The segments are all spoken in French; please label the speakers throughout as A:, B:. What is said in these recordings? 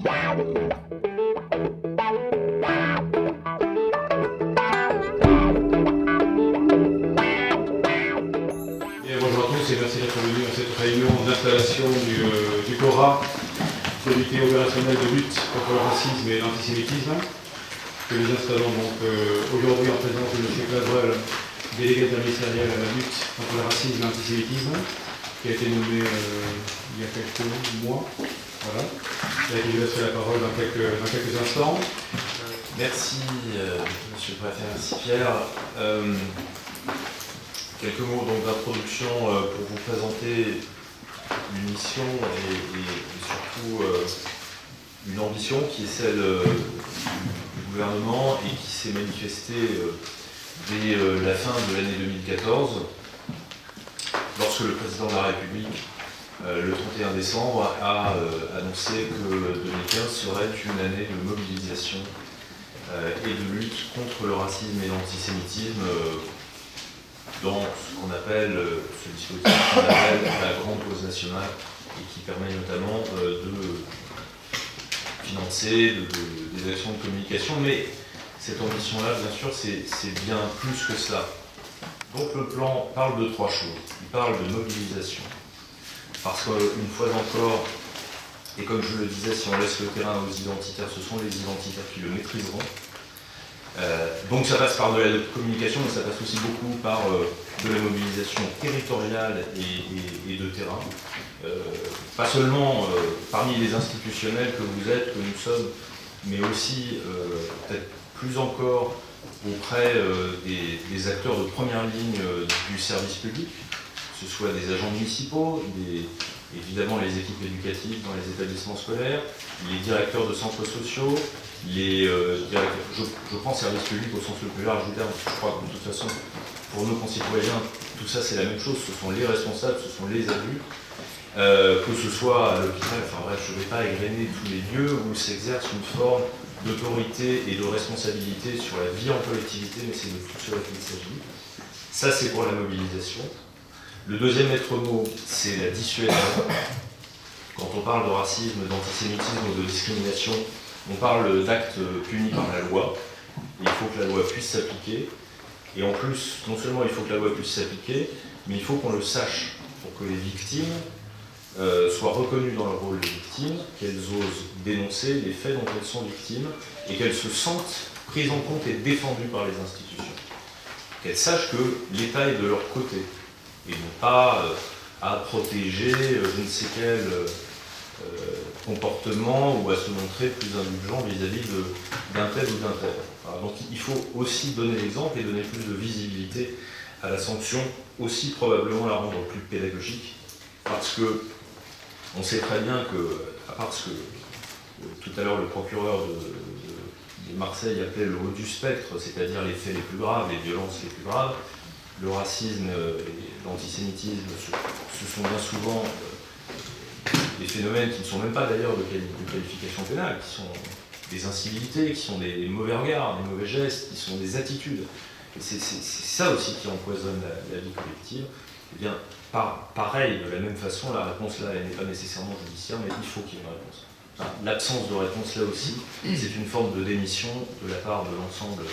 A: Bonjour à tous et merci d'être venus à cette réunion d'installation du CORA, comité opérationnel de lutte contre le racisme et l'antisémitisme, que nous installons donc aujourd'hui en présence de M. Cladrel, délégué interministériel à la lutte contre le racisme et l'antisémitisme, qui a été nommé il y a quelques mois. Voilà. Et qui lui laisserai la parole dans quelques instants.
B: Merci, Monsieur le Préfet, merci Pierre. Quelques mots d'introduction pour vous présenter une mission et surtout une ambition qui est celle du gouvernement et qui s'est manifestée dès la fin de l'année 2014, lorsque le président de la République, le 31 décembre, a annoncé que 2015 serait une année de mobilisation et de lutte contre le racisme et l'antisémitisme dans ce qu'on appelle, ce dispositif qu'on appelle la grande cause nationale et qui permet notamment de financer des actions de communication. Mais cette ambition-là, bien sûr, c'est bien plus que cela. Donc le plan parle de trois choses. Il parle de mobilisation. Parce qu'une fois encore, et comme je le disais, si on laisse le terrain aux identitaires, ce sont les identitaires qui le maîtriseront. Donc ça passe par de la communication, mais ça passe aussi beaucoup par de la mobilisation territoriale et de terrain. Pas seulement parmi les institutionnels que vous êtes, que nous sommes, mais aussi peut-être plus encore auprès des acteurs de première ligne du service public, que ce soit des agents municipaux, évidemment les équipes éducatives dans les établissements scolaires, les directeurs de centres sociaux, je prends service public au sens le plus large du terme, parce que je crois que de toute façon, pour nos concitoyens, tout ça c'est la même chose, ce sont les responsables, ce sont les adultes, que ce soit à l'hôpital, enfin bref, je ne vais pas égrener tous les lieux où s'exerce une forme d'autorité et de responsabilité sur la vie en collectivité, mais c'est de tout cela qu'il s'agit. Ça c'est pour la mobilisation. Le deuxième maître mot, c'est la dissuasion. Quand on parle de racisme, d'antisémitisme ou de discrimination, on parle d'actes punis par la loi. Il faut que la loi puisse s'appliquer. Et en plus, non seulement il faut que la loi puisse s'appliquer, mais il faut qu'on le sache pour que les victimes soient reconnues dans leur rôle de victimes, qu'elles osent dénoncer les faits dont elles sont victimes et qu'elles se sentent prises en compte et défendues par les institutions. Qu'elles sachent que l'État est de leur côté et non pas à protéger je ne sais quel comportement ou à se montrer plus indulgent vis-à-vis d'un tel ou d'un tel. Alors, donc il faut aussi donner l'exemple et donner plus de visibilité à la sanction, aussi probablement la rendre plus pédagogique, parce que on sait très bien que, à part ce que tout à l'heure le procureur de Marseille appelait le haut du spectre, c'est-à-dire les faits les plus graves, les violences les plus graves, le racisme et l'antisémitisme, ce sont bien souvent des phénomènes qui ne sont même pas d'ailleurs de qualification pénale, qui sont des incivilités, qui sont des mauvais regards, des mauvais gestes, qui sont des attitudes. Et c'est ça aussi qui empoisonne la vie collective. Eh bien, pareil, de la même façon, la réponse là, elle n'est pas nécessairement judiciaire, mais il faut qu'il y ait une réponse. L'absence de réponse là aussi, c'est une forme de démission de la part de l'ensemble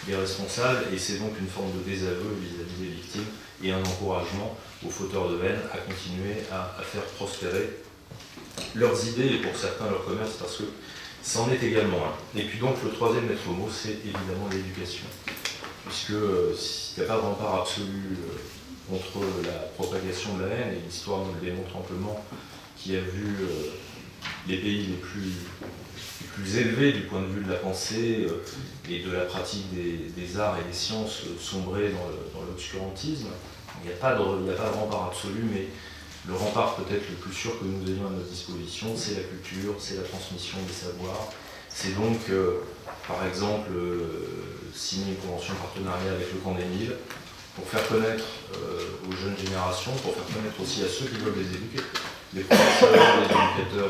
B: des responsables, et c'est donc une forme de désaveu vis-à-vis des victimes et un encouragement aux fauteurs de haine à continuer à faire prospérer leurs idées et pour certains leur commerce, parce que c'en est également un. Et puis donc le troisième maître mot, c'est évidemment l'éducation. Puisque s'il n'y a pas de rempart absolu contre la propagation de la haine, et l'histoire nous le démontre amplement, qui a vu les pays les plus élevés du point de vue de la pensée et de la pratique des arts et des sciences sombrer dans l'obscurantisme, il n'y a pas de rempart absolu, mais le rempart peut-être le plus sûr que nous ayons à notre disposition, c'est la culture, c'est la transmission des savoirs. C'est donc, par exemple, signer une convention de partenariat avec le Camp d'Émile pour faire connaître aux jeunes générations, pour faire connaître aussi à ceux qui veulent les éduquer, les professeurs, les éducateurs,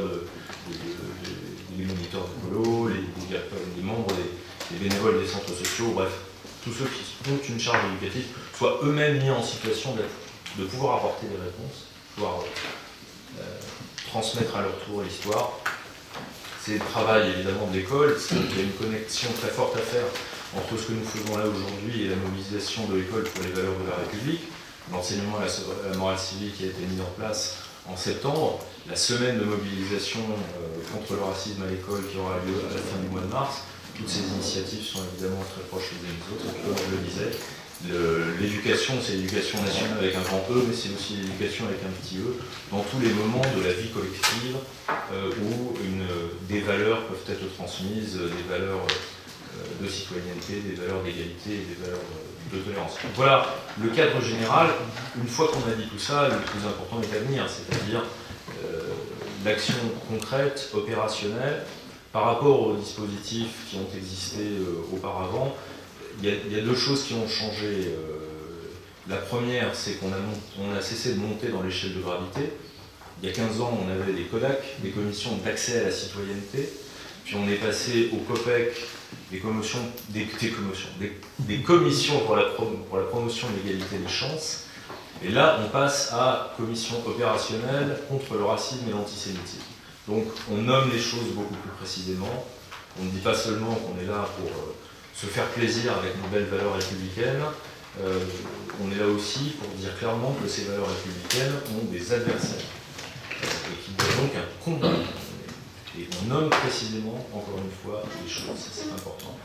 B: les moniteurs d'écolo, les membres, les bénévoles des centres sociaux, bref, tous ceux qui ont une charge éducative soient eux-mêmes mis en situation de pouvoir apporter des réponses, pouvoir transmettre à leur tour l'histoire. c'est le travail évidemment de l'école. Il y a une connexion très forte à faire entre ce que nous faisons là aujourd'hui et la mobilisation de l'école pour les valeurs de la République. L'enseignement à la morale civique qui a été mis en place en septembre, la semaine de mobilisation contre le racisme à l'école qui aura lieu à la fin du mois de mars. Toutes ces initiatives sont évidemment très proches les unes des autres. Comme je le disais, l'éducation, c'est l'éducation nationale avec un grand E, mais c'est aussi l'éducation avec un petit E, dans tous les moments de la vie collective où des valeurs peuvent être transmises, des valeurs de citoyenneté, des valeurs d'égalité et des valeurs de tolérance. Donc voilà le cadre général. Une fois qu'on a dit tout ça, le plus important est à venir, c'est-à-dire l'action concrète, opérationnelle, par rapport aux dispositifs qui ont existé auparavant. Il y a deux choses qui ont changé. La première, c'est qu'on a cessé de monter dans l'échelle de gravité. Il y a 15 ans, on avait des CODAC, des commissions d'accès à la citoyenneté, puis on est passé au COPEC, des commissions pour la promotion de l'égalité des chances. Et là, on passe à commission opérationnelle contre le racisme et l'antisémitisme. Donc, on nomme les choses beaucoup plus précisément. On ne dit pas seulement qu'on est là pour se faire plaisir avec nos belles valeurs républicaines. On est là aussi pour dire clairement que ces valeurs républicaines ont des adversaires et qu'il y a donc un combat. Et on nomme précisément, encore une fois, les choses, c'est important.